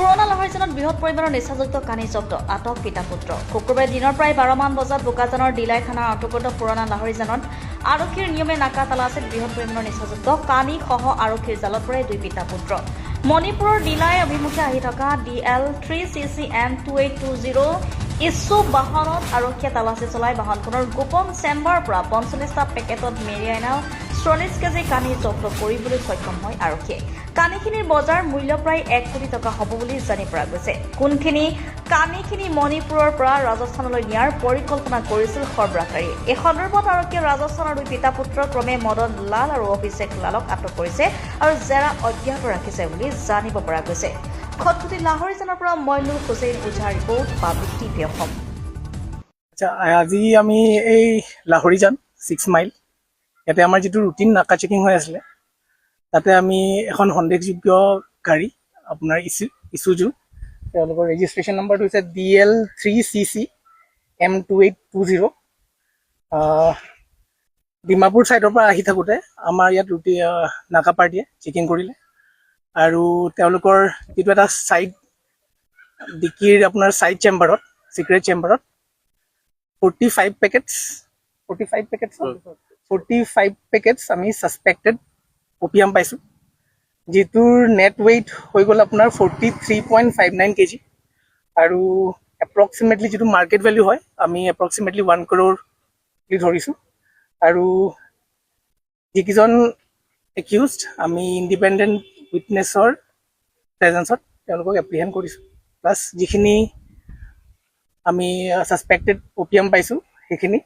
পুৰণা লাহৰীজানত বৃহৎ পৰিমাণৰ নিচাযুক্ত কানি জব্দ, আটক পিতা পুত্ৰ। শুক্ৰবাৰে দিনৰ প্ৰায় 12 মান বজাত বোকাজানৰ দিলাই থানাৰ অন্তৰ্গত পুৰণা লাহৰীজানত আৰক্ষীৰ নিয়মে নাকা তালাচীত বৃহৎ পৰিমাণৰ নিচাযুক্ত কানিসহ আৰক্ষীৰ জালত পৰে 2 পিতা পুত্ৰ। মণিপুৰৰ দিলাই অভিমুখে আহি থকা DL 3CC M2820 ইছু বাহনত আৰক্ষীয়ে তালাচী চলাই বাহনখনৰ গোপন চেম্বাৰৰ পৰা 45টা পেকেটত মেৰিয়াইনাল 40 কেজি কানি জব্দ কৰিবলৈ সক্ষম হয় আৰক্ষীয়ে। কানিখিনিৰ বজাৰ মূল্য প্ৰায় 1 কোটি টকা হ'ব বুলি জানি পৰা গৈছে। কোনখিনি কানিখিনি মণিপুৰৰ পৰা ৰাজস্থানলৈ নিয়াৰ পৰিকল্পনা কৰিছিল সৰবৰাহকাৰীয়ে। এই সন্দৰ্ভত আৰক্ষীয়ে ৰাজস্থানৰ 2 পিতা পুত্ৰ ক্ৰমে মদন লাল আৰু অভিষেক লালক আটক কৰিছে আৰু জেৰা অব্যাহত ৰাখিছে বুলি জানিব পৰা গৈছে। খটখটি লাহৰীজানৰ পৰা মইনুল হুছেইন ওঝাৰ ৰিপৰ্ট পাব্লিক টিভি অসম। আচ্ছা, আজি আমি এই লাহৰীজান 6 মাইল ইয়াতে আমাৰ যিটো ৰুটিন নাকা চেকিং হৈ আছিলে, তাতে আমি এখন সন্দেহযোগ্য গাড়ী আপোনাৰ ইছুজু, তেওঁলোকৰ ৰেজিষ্ট্ৰেশ্যন নম্বৰটো হৈছে DL 3CC M2820 ডিমাপুৰ ছাইডৰ পৰা আহি থাকোঁতে আমাৰ ইয়াত নাকা পাৰ্টিয়ে চেকিং কৰিলে আৰু তেওঁলোকৰ যিটো এটা ছাইড ডিকিৰ আপোনাৰ ছাইড চেম্বাৰত, চিক্ৰেট চেম্বাৰত 45 পেকেটছ আমি ছাছপেক্টেড অপিয়াম পাইছোঁ, যিটোৰ নেট ৱেইট হৈ গ'ল আপোনাৰ 43.59 kg আৰু এপ্ৰক্সিমেটলি যিটো মাৰ্কেট ভেলিউ হয় আমি এপ্ৰক্সিমেটলি 1 crore বুলি ধৰিছোঁ। আৰু যিকেইজন একিউজড আমি ইণ্ডিপেণ্ডেণ্ট উইটনেছৰ প্ৰেজেঞ্চত তেওঁলোকক এপ্ৰিহেণ্ড কৰিছোঁ, প্লাছ যিখিনি আমি ছাছপেক্টেড অপিয়াম পাইছোঁ সেইখিনি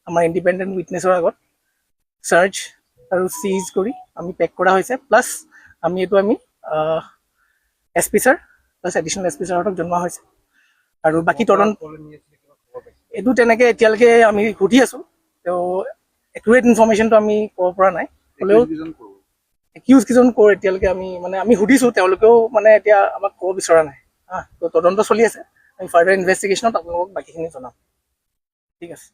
আমাৰ ইণ্ডিপেণ্ডেণ্ট উইটনেছৰ আগত চাৰ্চ আৰু চিজ কৰি আমি পেক কৰা হৈছে। প্লাছ এইটো আমি SP sir plus additional SP ছাৰহঁতক জনোৱা হৈছে আৰু বাকী তদন্ত এইটো তেনেকৈ এতিয়ালৈকে আমি সুধি আছোঁ, তেওঁ একুৰেট ইনফৰ্মেশ্যনটো আমি ক'ব পৰা নাই। হ'লেও একিউজ কেইজন ক'ৰ এতিয়ালৈকে আমি সুধিছোঁ, তেওঁলোকেও এতিয়া আমাক ক'ব বিচৰা নাই। তো তদন্ত চলি আছে, আমি ফাৰ্ডাৰ ইনভেষ্টিগেশ্যনত আপোনালোকক বাকীখিনি জনাম। ঠিক আছে।